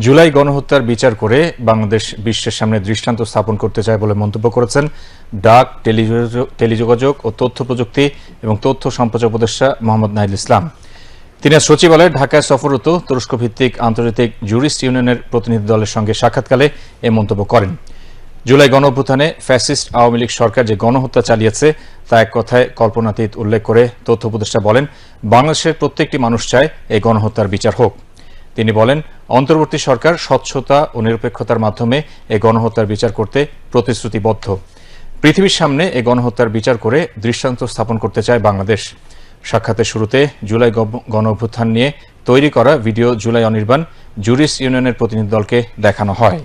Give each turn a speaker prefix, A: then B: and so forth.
A: জুলাই গণহত্যার বিচার করে বাংলাদেশ বিশ্বের সামনে দৃষ্টান্ত স্থাপন করতে চায় বলে মন্তব্য করেছেন ডাক, টেলিযোগাযোগ ও তথ্য প্রযুক্তি এবং তথ্য সম্প্রচার উপদেষ্টা মোহাম্মদ নাহিদ ইসলাম। তিনি আজ সচিবালয়ে ঢাকায় সফররত তুরস্ক ভিত্তিক আন্তর্জাতিক জুরিস্ট ইউনিয়নের প্রতিনিধি দলের সঙ্গে সাক্ষাৎকালে এ মন্তব্য করেন। জুলাই গণঅভ্যুত্থানে ফ্যাসিস্ট আওয়ামী লীগ সরকার যে গণহত্যা চালিয়েছে তা এক কথায় কল্পনাতীত উল্লেখ করে তথ্য উপদেষ্টা বলেন, বাংলাদেশের প্রত্যেকটি মানুষ চায় এই গণহত্যার বিচার হোক। তিনি বলেন, অন্তর্বর্তী সরকার স্বচ্ছতা ও নিরপেক্ষতার মাধ্যমে এই গণহত্যার বিচার করতে প্রতিশ্রুতিবদ্ধ। পৃথিবীর সামনে এই গণহত্যার বিচার করে দৃষ্টান্ত স্থাপন করতে চায় বাংলাদেশ। সাক্ষাতের শুরুতে জুলাই গণঅভ্যুত্থান নিয়ে তৈরি করা ভিডিও জুলাই অনির্বাণ জুরিস্ট ইউনিয়নের প্রতিনিধি দলকে দেখানো হয়।